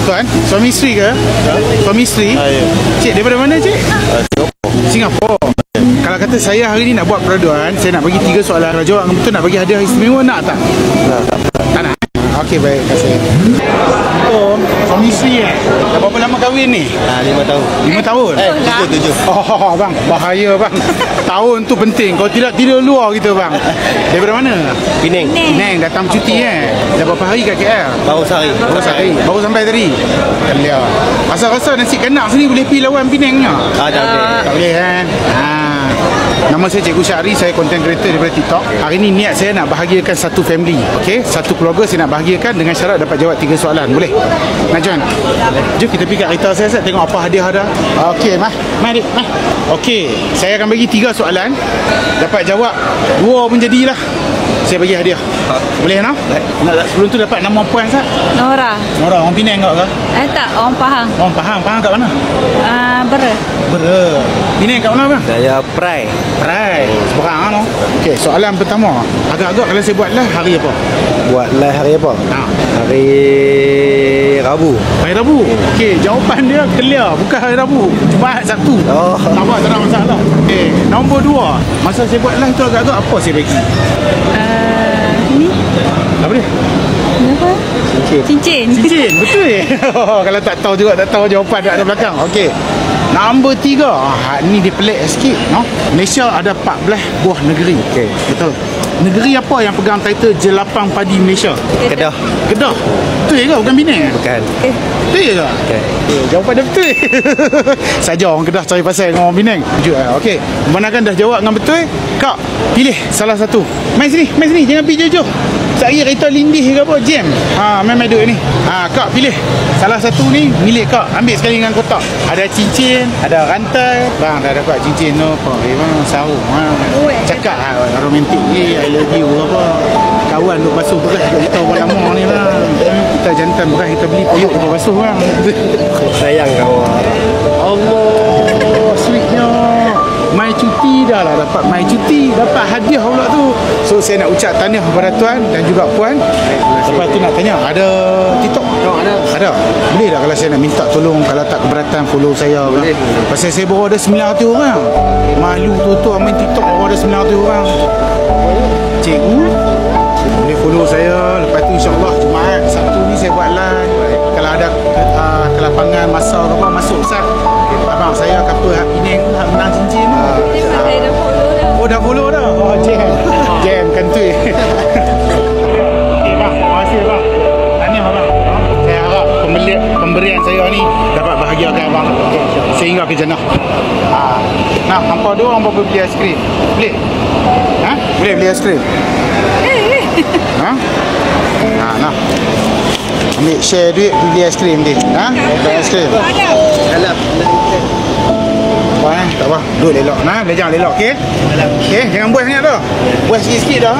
Tuan, suami isteri ke? Suami isteri? Ya. Cik, daripada mana cik? Singapura. Kalau kata saya hari ni nak buat peraduan, saya nak bagi 3 soalan. Kalau jawab betul nak bagi hadiah istimewa, nak tak? Tak nak. Okey, baik, terima kasih. Suami isteri dah berapa lama kahwin ni? 5 tahun. 5 tahun? 7. Oh bang, bahaya bang. Tahun tu penting. Kalau tidak tidur luar kita bang. Daripada mana? Penang. Penang, datang cuti Dah berapa hari kat KL? Baru sehari. Baru sampai tadi. Kelia. Rasa-rasa nasi kanak sini boleh pergi lawan Penangnya? Tak boleh kan? Nama saya Cikgu Syahri, saya content creator daripada TikTok. Hari ni niat saya nak bahagiakan satu family, okey? Satu keluarga saya nak bahagiakan dengan syarat dapat jawab 3 soalan. Boleh? Nak join? Jom kita pergi kat kereta saya tengok apa hadiah ada. Okey, mari. Okey, saya akan bagi 3 soalan. Dapat jawab 2 pun jadilah. Saya bagi hadiah. Boleh no? Nak sebelum tu dapat nama puan Sat? Nora. Nora, orang Penang kau ke? Tak, orang Pahang. Orang Pahang. Pahang kat mana? Bera. Penang kat mana bang? Saya Prai. Seberang no. Okey, soalan pertama. Agak-agak kalau saya buat live hari apa? Buat live hari apa? Hari Rabu. Hari Rabu. Okey, jawapan dia clear. Bukan hari Rabu. Jumaat, Sabtu. Tak apa, tak ada masalah. Okey, nombor 2. Masa saya buat live tu agak-agak apa saya bagi? Ni. Apa dia? Kenapa? Cincin. Betul kalau tak tahu juga, tak tahu jawapan kat belakang. Okey. Nombor 3. Ni dia pelik sikit, no? Malaysia ada 14 buah negeri. Okey, betul. Negeri apa yang pegang title jelapang padi Malaysia? Kedah. Betul ke? Bukan Penang? Bukan. Betul ke? Okay. Jawapan dia betul. Saja orang Kedah cari pasal dengan orang Penang. Okey. Memandangkan dah jawab dengan betul, Kak, pilih salah satu. Mai sini. Jangan pergi jauh-jauh. Saya kereta lindih ke apa? Jam. Main duduk ni. Kak, pilih salah satu ni, milik Kak. Ambil sekali dengan kotak. Ada cincin, ada rantai. Bang, dah dapat cincin tu. Bang, sarung. Cakap romantik ni, I love you apa. Kawan duk basuh beras kat kita orang lama ni bang. Kita jantan beras, kita beli puyuk duk basuh bang. Sayang kawan. Allah, sweetnya. Mai cuti dah lah, dapat mai cuti, dapat hadiah pula tu. So saya nak ucap tahniah kepada tuan dan juga puan. Lepas tu nak tanya, ada TikTok? Ada. Boleh tak kalau saya nak minta tolong, kalau tak keberatan follow saya? Boleh. Pasal saya baru ada 900 orang. Malu tu main TikTok baru ada 900 orang. Cikgu boleh follow saya. Lepas tu insyaAllah Jumaat, Sabtu ni saya buat live. Kalau ada kelapangan masa ke apa, masuk Ustaz. Abang saya couple hak Penang tu hak menang cincin tu. Saya dah follow dah. Oh dah follow dah. Jam kantui. Okey bang, terima kasih bang. Tahniah bang. Saya harap pemberian saya ni dapat bahagiakan abang sehingga ke jannah. Nah, hampa dua hampa beli aiskrim. Boleh? Boleh beli aiskrim? Nah. Ambil share duit beli aiskrim dia. Beli aiskrim. Dalam. Tak apa. Duduk lelok. Belajar lelok, okey? Okey, jangan buat sangat dah. Buat sikit-sikit dah.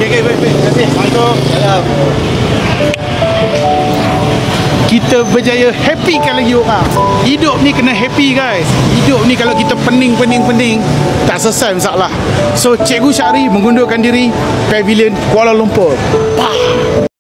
Okey, baik. Terima kasih. Assalamualaikum. Kita berjaya happykan lagi orang. Hidup ni kena happy guys. Hidup ni kalau kita pening tak selesai masalah. So Cikgu Syahri mengundurkan diri, Pavilion Kuala Lumpur.